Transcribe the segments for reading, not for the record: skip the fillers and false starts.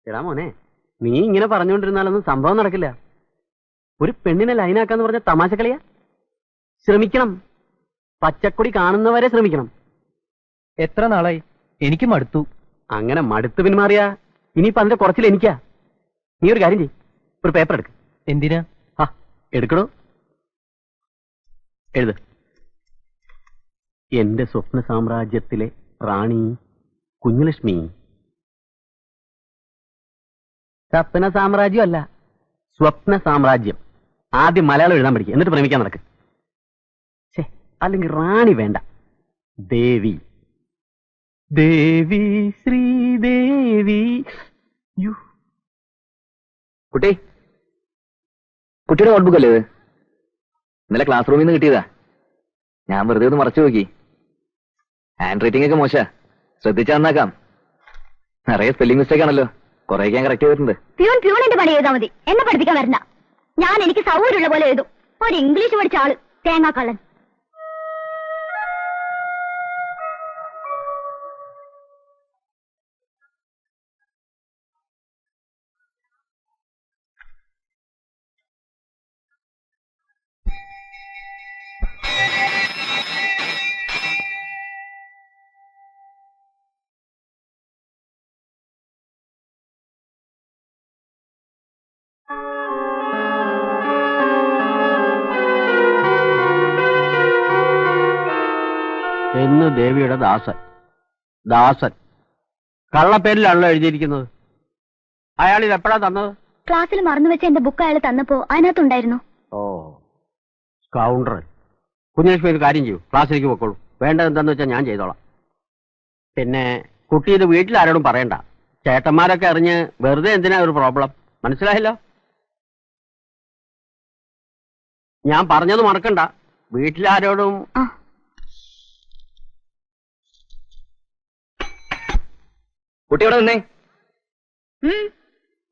എടാ മോനെ, നീ ഇങ്ങനെ പറഞ്ഞുകൊണ്ടിരുന്നാലൊന്നും സംഭവം നടക്കില്ല. ഒരു പെണ്ണിനെ ലൈനാക്കാന്ന് പറഞ്ഞ തമാശ കളിയാ. ശ്രമിക്കണം, പച്ചക്കൊടി കാണുന്നവരെ ശ്രമിക്കണം. എത്ര നാളായി? എനിക്ക് മടുത്തു. അങ്ങനെ മടുത്ത് പിന്മാറിയാ ഇനിയിപ്പോ അതിന്റെ കുറച്ചിൽ എനിക്കാ. നീ ഒരു കാര്യം ചെയ്യ്, ഒരു പേപ്പർ എടുക്ക്. എന്തിനാ? എടുക്കണോ? എഴുത്. എന്റെ സ്വപ്ന സാമ്രാജ്യത്തിലെ റാണി കുഞ്ഞുലക്ഷ്മി. സ്വപ്ന സാമ്രാജ്യം അല്ല, സ്വപ്ന സാമ്രാജ്യം. ആദ്യം മലയാളം എഴുതാൻ പഠിക്കുക, എന്നിട്ട് പ്രേമിക്കാൻ നടക്ക്. അല്ലെങ്കിൽ റാണി വേണ്ട, ദേവി. ദേവി ശ്രീദേവി. കുട്ടിയുടെ നോട്ട്ബുക്ക് അല്ലേ ഇത്? ഇന്നലെ ക്ലാസ് റൂമിൽ നിന്ന് കിട്ടിയതാ. ഞാൻ വെറുതെ ഒന്ന് മറച്ചു നോക്കി. ഹാൻഡ് റൈറ്റിംഗ് ഒക്കെ മോശ, ശ്രദ്ധിച്ചാ നന്നാക്കാം. നിറയെ സ്പെല്ലിംഗ് മിസ്റ്റേക്ക് ആണല്ലോ, കുറെ ഞാൻ കറക്റ്റ് ചെയ്തിട്ടുണ്ട്. പ്യൂണിന്റെ പണി എഴുതാ മതി, എന്നെ പഠിപ്പിക്കാൻ വരണ്ട. ഞാൻ എനിക്ക് സൗകര്യമുള്ള പോലെ എഴുതും. ഒരു ഇംഗ്ലീഷ് പഠിച്ച ആള് തേങ്ങാക്കള്ളൻ. എന്ന് ദേവിയുടെ ദാസൻ. ദാസൻ കള്ളപ്പേരിലാണല്ലോ എഴുതിയിരിക്കുന്നത്. അയാൾ ഇത് എപ്പോഴാ തന്നത്? ക്ലാസ്സിൽ മറന്നു വെച്ച എന്റെ ബുക്ക് അയാൾ തന്നപ്പോ അതിനകത്തുണ്ടായിരുന്നു. ഓ, കൗണ്ടർ. കുഞ്ഞലക്ഷ്മി ഒരു കാര്യം ചെയ്യൂ, ക്ലാസ്സിലേക്ക് പൊക്കോളൂ. വേണ്ടത് എന്താന്ന് വെച്ചാൽ ഞാൻ ചെയ്തോളാം. പിന്നെ കുട്ടി ഇത് വീട്ടിൽ ആരോടും പറയണ്ട. ചേട്ടന്മാരൊക്കെ അറിഞ്ഞ് വെറുതെ എന്തിനാ ഒരു പ്രോബ്ലം, മനസ്സിലായല്ലോ? ഞാൻ പറഞ്ഞത് മറക്കണ്ട, വീട്ടിലാരോടും. കുട്ടിയോടെ നിന്നേ.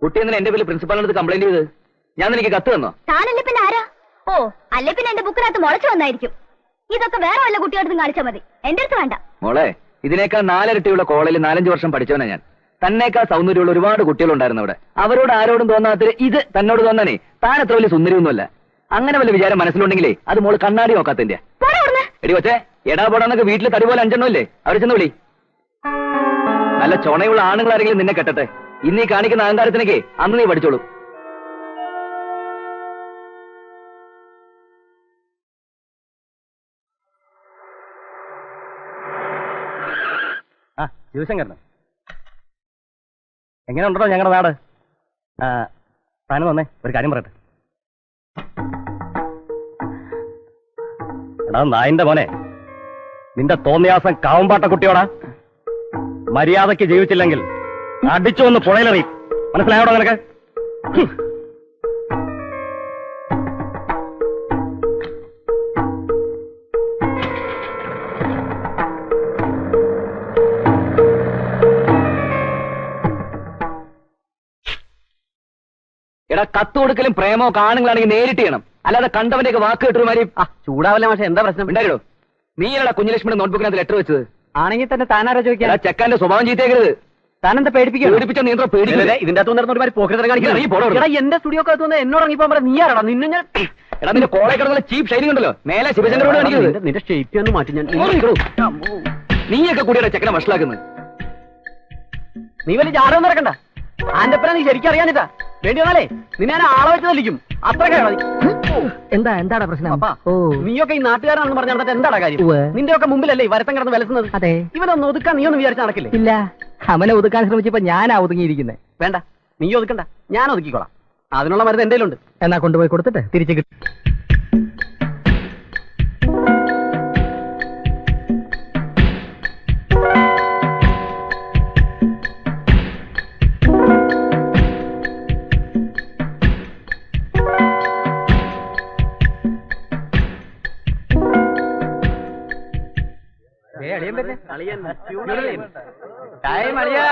കുട്ടി എന്തിനാ എന്റെ പേര് പ്രിൻസിപ്പാളിനടുത്ത് കംപ്ലൈന്റ് ചെയ്ത്? ഞാൻ നിനക്ക് കത്ത് തന്നോ? താനല്ലേ പിന്നെ ആരാ? ഓ, അല്ലേ പിന്നെ എന്റെ ബുക്കിനകത്ത് മുളച്ചു വന്നായിരിക്കും. ഇതൊക്കെ വേറെ വല്ല കുട്ടിയോടത്തും കാണിച്ചാൽ മതി, എന്റെ അടുത്ത് വേണ്ട. മോളെ, ഇതിനേക്കാൾ 4 ഇരട്ടിയുള്ള കോളേജിൽ 4-5 വർഷം പഠിച്ചവനാ ഞാൻ. തന്നേക്കാൾ സൗന്ദര്യമുള്ള ഒരുപാട് കുട്ടികളുണ്ടായിരുന്നു അവിടെ. അവരോട് ആരോടും തോന്നാത്ത ഇത് തന്നോട് തോന്നാനേ താൻ അത്ര വലിയ സുന്ദരിയൊന്നുമല്ല. അങ്ങനെ വല്ല വിചാരം മനസ്സിലുണ്ടെങ്കിലേ അത് മോള് കണ്ണാടി നോക്കാത്തന്റെ. എടി കൊച്ചേ, എടാ പോടാന്നൊക്കെ വീട്ടിൽ തടി പോലെ 5 ഇല്ലേ, അവരെ ചെന്ന് വിളി. നല്ല ചുണയുള്ള ആണുങ്ങൾ ആരെങ്കിലും നിന്നെ കെട്ടട്ടെ. ഇന്നീ കാണിക്കുന്ന അഹങ്കാരത്തിനൊക്കെ അന്ന് നീ പഠിച്ചോളൂ. ശിവശങ്കരൻ, എങ്ങനെ ഉണ്ടോ ഞങ്ങളുടെ നാട്? താനും വന്നേ, ഒരു കാര്യം പറയട്ടെ. എടാ നായിന്റെ മോനെ, നിന്റെ തോന്നിയാസം കാവുംപാട്ട കുട്ടിയോടാ. മര്യാദയ്ക്ക് ജീവിച്ചില്ലെങ്കിൽ അടിച്ചു വന്ന് പുഴയിലെറി. മനസ്സിലായോടോ നിനക്ക്? എടാ, കത്ത് കൊടുക്കലും പ്രേമോ കാണുകളാണെങ്കിൽ നേരിട്ട് ചെയ്യണം, അല്ലാതെ കണ്ടവന്റെ വാക്ക് കേട്ടുമാരി. ചൂടാവല്ലേ മാഷെ, എന്താ പ്രശ്നം? ഉണ്ടായിരോ? നീയല്ലടാ കുഞ്ഞലക്ഷ്മിയുടെ നോട്ട്ബുക്കിനകത്ത് ലെറ്റർ വെച്ചത്. ആണെങ്കിൽ തന്നെ താനാരാ ചോദിക്കാൻ? ചെക്കാന്റെ സ്വഭാവം ചീത്തേക്കരുത്. താനെന്താ പേടിപ്പിക്കുക? പേടിപ്പിച്ച നീന്തോ പേടിക്കില്ല. ഇതിന്റെ അകത്ത് നടന്നൊരു പോക്കറ്റ് കാണിക്കണം. എന്റെ സ്റ്റുഡിയോ അകത്ത് എന്നോട് ഇറങ്ങിപ്പോ പറയാം. നീ ആരാടാ? നിന്നെ ഞാൻ എടാ, നിന്റെ കോളേജ് കിടന്നുള്ള ചീപ്പ് ഷൈനിങ് ഉണ്ടല്ലോ, മേലെ ശിവശങ്കരോട് കാണിക്കുന്നത്. നിന്റെ ഷേപ്പ് ഒന്ന് മാറ്റി. ഞാൻ നീയൊക്കെ കൂടിയുടെ ചെക്കനെ വഷളാക്കുന്നത്. നീ വലിയ ജാടകം നടക്കണ്ട. ആന്റപ്പന നീ ശരിക്കും അറിയാനിട്ടാ. വേണ്ടി വന്നാലേ നിന്നെ ഞാൻ ആളെ വെച്ച് തല്ലിക്കും. അത്രയ്ക്ക് എന്താടാ പ്രശ്നം? നീയൊക്കെ ഈ നാട്ടുകാരാണെന്ന് പറഞ്ഞാൽ എന്താടാ കാര്യം? നിന്റെ ഒക്കെ മുമ്പിലല്ലേ ഈ വരത്തം കിടന്ന് വിലസുന്നത്? അതെ. ഇവനൊന്ന് ഒതുക്കാൻ നീ ഒന്ന് വിചാരിച്ച് നടക്കില്ലേ? ഇല്ല, അവനെ ഒതുക്കാൻ ശ്രമിച്ചപ്പോ ഞാനാ ഒതുങ്ങിയിരിക്കുന്നത്. വേണ്ട, നീ ഒതുക്കണ്ട, ഞാൻ ഒതുക്കിക്കോളാം. അതിനുള്ള മരുന്ന് എന്റെ ഉണ്ട്. എന്നാ കൊണ്ടുപോയി കൊടുത്തിട്ട് തിരിച്ചു കിട്ടും. ടൈം അളിയാ.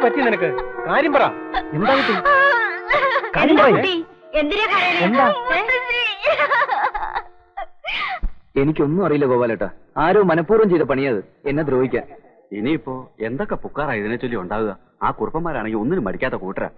പറ്റി നിനക്ക്? കാര്യം പറ. എന്താ കുട്ടി? കാര്യം എന്താ പറയ്. കുട്ടി? എന്തിനാ കരയണേ? എന്താ? എനിക്കൊന്നും അറിയില്ല ഗോപാലേട്ടാ. ആരോ മനഃപൂർവ്വം ചെയ്ത പണിയത് എന്നെ ദ്രോഹിക്കാൻ. ഇനിയിപ്പോ എന്തൊക്കെ പുക്കാറാ ഇതിനെ ചൊല്ലി ഉണ്ടാവുക? ആ കുറുപ്പന്മാരാണെങ്കിൽ ഒന്നിനും മടിക്കാത്ത കൂട്ടരാ.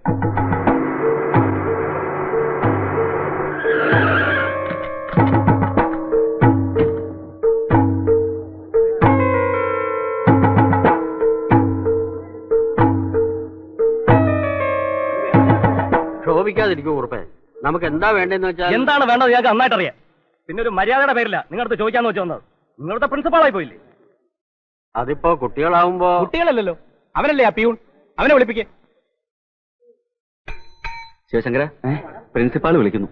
ക്ഷോഭിക്കാതിരിക്കൂ കുറുപ്പേ. നമുക്ക് എന്താ വേണ്ടെന്ന് വെച്ചാൽ എന്താണ് വേണ്ടത് ഞങ്ങൾക്ക് നന്നായിട്ട് അറിയാം. പിന്നെ ഒരു മര്യാദയുടെ പേരില്ല നിങ്ങളടുത്ത് ചോദിക്കാന്ന് വെച്ച് വന്നത്. നിങ്ങളുടെ പ്രിൻസിപ്പാളായി പോയില്ലേ? അതിപ്പോ കുട്ടികളാവുമ്പോ കുട്ടികളല്ലല്ലോ, അവനല്ലേ ആ പിയൂൺ. അവനെ വിളിപ്പിക്കേ. ശിവശങ്കര, പ്രിൻസിപ്പാൾ വിളിക്കുന്നു.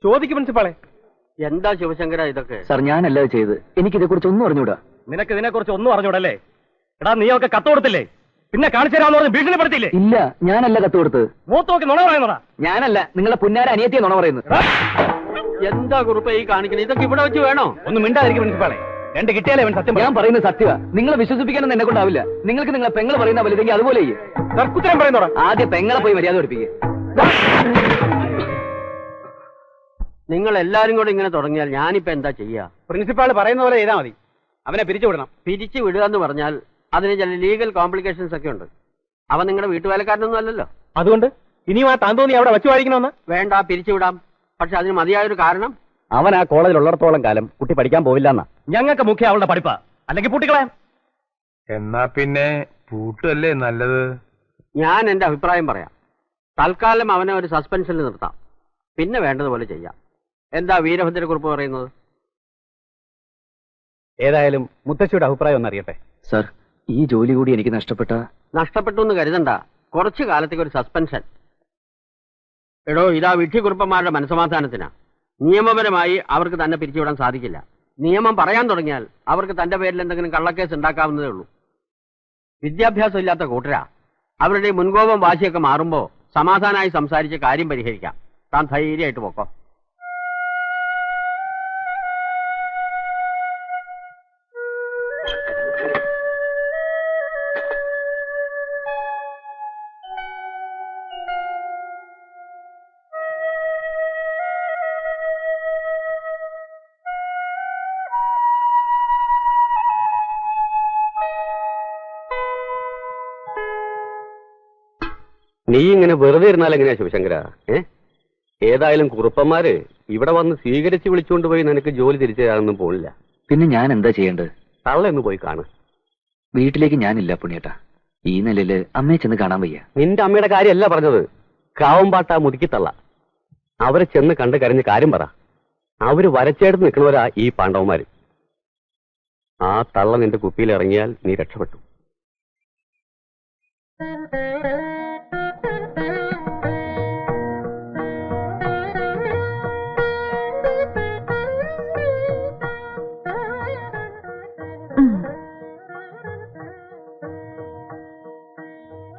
ചോദിക്കും പ്രിൻസിപ്പാളെ. എന്താ ശിവശങ്കര ഇതൊക്കെ? സാർ ഞാനല്ല ഇത് ചെയ്ത്. എനിക്കിതെ കുറിച്ച് ഒന്നും അറിഞ്ഞൂടാ. നിനക്ക് ഇതിനെ കുറിച്ച് ഒന്നും അറിഞ്ഞൂടല്ലേ? എടാ നീയൊക്കെ കത്ത് കൊടുത്തില്ലേ? പിന്നെ കാണിച്ചു തരാമെന്ന് പറഞ്ഞ് ഭീഷണിപ്പെടുത്തിയില്ലേ? ഇല്ല, ഞാനല്ല കത്ത് കൊടുത്തത്. മൂത്ത് നോക്കി നുണ പറയുന്നതാ. ഞാനല്ല, നിങ്ങളെ പുന്നാര അനിയത്തിയെ നുണ പറയുന്നത്. എന്താ കുറുപ്പേ ഈ കാണിക്കുന്നത്? ഇതൊക്കെ ഇവിടെ വെച്ച് വേണോ? ഒന്ന് മിണ്ടാതിരിക്കും പ്രിൻസിപ്പാളെ. രണ്ട് കിട്ടിയാലേ അവൻ സത്യം ഞാൻ പറയുന്നത് സത്യമാ. നിങ്ങളെ വിശ്വസിപ്പിക്കാനൊന്നും എന്നെ കൊണ്ടാവില്ല. നിങ്ങൾക്ക് നിങ്ങളെ പെങ്ങളെ പറയുന്ന വലുതെങ്കിൽ അതുപോലെ ചെയ്യ്. തർക്കുത്തരം പറയുന്നോടാ. ആദ്യം പെങ്ങളെ പോയി മര്യാദ പഠിപ്പിക്കുക. നിങ്ങൾ എല്ലാരും കൂടെ ഇങ്ങനെ തുടങ്ങിയാൽ ഞാനിപ്പോ എന്താ ചെയ്യാ? പ്രിൻസിപ്പാൾ പറയുന്ന പോലെ ചെയ്താൽ മതി. അവനെ പിരിച്ചു വിടണം. പിരിച്ചു വിടുക എന്ന് പറഞ്ഞാൽ അതിന് ചില ലീഗൽ കോംപ്ലിക്കേഷൻസ് ഒക്കെ ഉണ്ട്. അവൻ നിങ്ങളുടെ വീട്ടുവേലക്കാരനൊന്നും അല്ലല്ലോ. അതുകൊണ്ട് ഇനിയും ആ താൻ തോന്നി അവിടെ വച്ചു വായിക്കണമെന്ന് വേണ്ട, പിരിച്ചുവിടാം. പക്ഷെ അതിന് മതിയായൊരു കാരണം. അവൻ ആ കോളേജിൽ ഉള്ളിടത്തോളം കാലം കുട്ടി പഠിക്കാൻ പോവില്ല എന്നാ. ഞങ്ങൾക്ക് മുഖ്യ അവളുടെ പഠിപ്പാ. അല്ലെങ്കിൽ പൂട്ടിക്കളയാം. എന്നാ പിന്നെ പൂട്ടല്ലേ നല്ലത്. ഞാൻ എന്റെ അഭിപ്രായം പറയാം. തൽക്കാലം അവനെ ഒരു സസ്പെൻഷനിൽ നിർത്താം. പിന്നെ വേണ്ടതുപോലെ ചെയ്യാം. എന്താ വീരഭദ്രക്കുറിപ്പ് പറയുന്നത്? ഏതായാലും മുത്തശ്ശിയുടെ അഭിപ്രായം ഒന്നറിയട്ടെ. സാർ, ഈ ജോലി കൂടി എനിക്ക് നഷ്ടപ്പെട്ടു എന്ന് കരുതണ്ട. കുറച്ചു കാലത്തേക്ക് ഒരു സസ്പെൻഷൻ. എടോ, ഇതാ വിഡ്ഢിക്കുറുപ്പന്മാരുടെ മനസ്സമാധാനത്തിനാ. നിയമപരമായി അവർക്ക് തന്നെ പിരിച്ചുവിടാൻ സാധിക്കില്ല. നിയമം പറയാൻ തുടങ്ങിയാൽ അവർക്ക് തന്റെ പേരിൽ എന്തെങ്കിലും കള്ളക്കേസ് ഉണ്ടാക്കാവുന്നതേ ഉള്ളൂ. വിദ്യാഭ്യാസം ഇല്ലാത്ത കൂട്ടരാ. അവരുടെ മുൻകോപം വാശിയൊക്കെ മാറുമ്പോ സമാധാനമായി സംസാരിച്ച് കാര്യം പരിഹരിക്കാം. താൻ ധൈര്യമായിട്ട് പോക്കോ. നീ ഇങ്ങനെ വെറുതെ ഇരുന്നാൽ എങ്ങനെയാ ശിവശങ്കര? ഏതായാലും കുറുപ്പന്മാര് ഇവിടെ വന്ന് സ്വീകരിച്ച് വിളിച്ചുകൊണ്ടുപോയി നിനക്ക് ജോലി തിരിച്ചു തരാനൊന്നും പോണില്ല. പിന്നെ ഞാൻ എന്താ ചെയ്യേണ്ടത്? തള്ളയൊന്ന് പോയി കാണ്. വീട്ടിലേക്ക് ഞാനില്ല പുണ്യേട്ടാ. ഈ നിലയില് അമ്മയെ ചെന്ന് കാണാൻ വയ്യ. നിന്റെ അമ്മയുടെ കാര്യമല്ല പറഞ്ഞത്. കാവമ്പാട്ട മുതുക്കിത്തള്ള. അവരെ ചെന്ന് കണ്ട് കരഞ്ഞ് കാര്യം പറ. അവര് വരച്ചെടുത്ത് നിൽക്കുന്നവരാ ഈ പാണ്ഡവന്മാര്. ആ തള്ള നിന്റെ കുപ്പിയിൽ ഇറങ്ങിയാൽ നീ രക്ഷപ്പെട്ടു.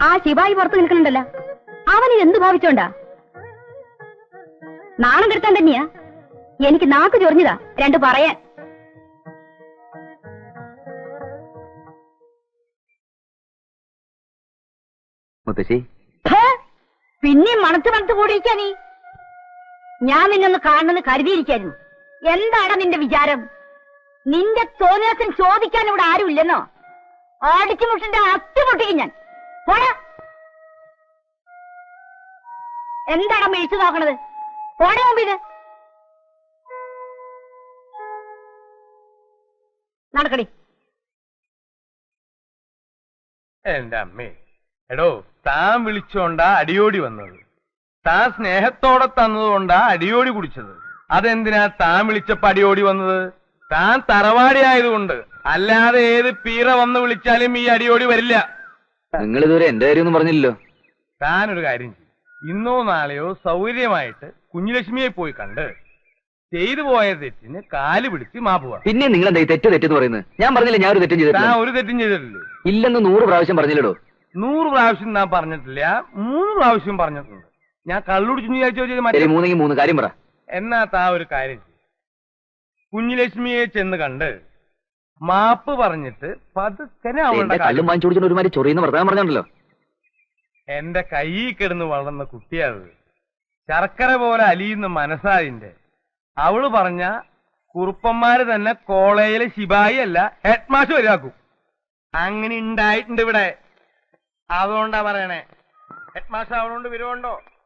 ആ ശിവായി പുറത്ത് നിൽക്കുന്നുണ്ടല്ലോ, അവന് എന്ത് ഭാവിച്ചോണ്ടാ? നാണം കെടുത്താൻ തന്നെയാ. എനിക്ക് നാക്ക് ചൊറിഞ്ഞതാ രണ്ട് പറയാൻ. മുത്തശ്ശി, പിന്നെയും മണത്ത് കൂടിയിരിക്കാ നീ. ഞാൻ നിന്നൊന്ന് കാണണമെന്ന് കരുതിയിരിക്കായിരുന്നു. എന്താണ് നിന്റെ വിചാരം? നിന്റെ തോന്നിയത്തിന് ചോദിക്കാൻ ഇവിടെ ആരും ഇല്ലെന്നോ? അടിച്ചു മുട്ടിന്റെ അത്തി പൊട്ടിക്കും ഞാൻ. പോടാ. എന്താണ് മേടിച്ചു നോക്കണത്? പോടാ മുമ്പിത്. നടക്കടി. എന്റെ അമ്മേ, എടോ, താൻ വിളിച്ചോണ്ടാ അടിയോടി വന്നത്. താൻ സ്നേഹത്തോടെ തന്നതുകൊണ്ടാ അടിയോടി കുടിച്ചത്. അതെന്തിനാ താൻ വിളിച്ചപ്പോ അടിയോടി വന്നത്? താൻ തറവാടി ആയതുകൊണ്ട്. അല്ലാതെ ഏത് പീറ വന്ന് വിളിച്ചാലും ഈ അടിയോടി വരില്ല. നിങ്ങൾ ഇതുവരെ എന്റെ കാര്യമൊന്നും പറഞ്ഞില്ലല്ലോ. താനൊരു കാര്യം ചെയ്യും. ഇന്നോ നാളെയോ സൗകര്യമായിട്ട് കുഞ്ഞുലക്ഷ്മിയെ പോയി കണ്ട് ചെയ്തു പോയ തെറ്റിന് കാല് പിടിച്ച് മാപ്പ് പറ. പിന്നെ നിങ്ങൾ എന്താ തെറ്റെന്ന് പറയുന്നത്? ഞാൻ പറഞ്ഞില്ല ഞാൻ ഒരു തെറ്റും താൻ ചെയ്തിട്ടില്ല. ഒരു തെറ്റും ചെയ്തിട്ടില്ലേ? ഇല്ലെന്ന് 100 പ്രാവശ്യം പറഞ്ഞില്ലടോ. 100 പ്രാവശ്യം ഞാൻ പറഞ്ഞിട്ടില്ല, 3 പ്രാവശ്യം പറഞ്ഞിട്ടുണ്ട്. ഞാൻ കള്ളുടിച്ചു വിചാരിച്ചോ ചെയ്ത് ശരി, 3 കാര്യം പറ. എന്നാ താ ഒരു കാര്യം ചെയ്യും. കുഞ്ഞുലക്ഷ്മിയെ ചെന്ന് കണ്ട് മാപ്പ് പറഞ്ഞിട്ട് പതുക്കനെ അവളുടെ എന്റെ കാര്യം. കള്ളും വാങ്ങിച്ചു കുടിച്ചിട്ട് ഒരുമാതിരി ചൊറിയുന്ന വർത്തമാനം പറഞ്ഞല്ലോ. എന്റെ കയ്യിൽ കിടന്ന് വളർന്ന കുട്ടിയത് ശർക്കര പോലെ അലിയുന്ന മനസ്സാതിന്റെ. അവള് പറഞ്ഞ കുറുപ്പന്മാര് തന്നെ കോളേജിലെ ശിപായി അല്ല ഹെഡ് മാസ്റ്റർ വരെയാക്കും. അങ്ങനെ ഉണ്ടായിട്ടുണ്ട് ഇവിടെ. അതുകൊണ്ടാ പറയണേ. ഹെഡ് മാസ്റ്റർ അവളോണ്ട് വിരോധമുണ്ടോ?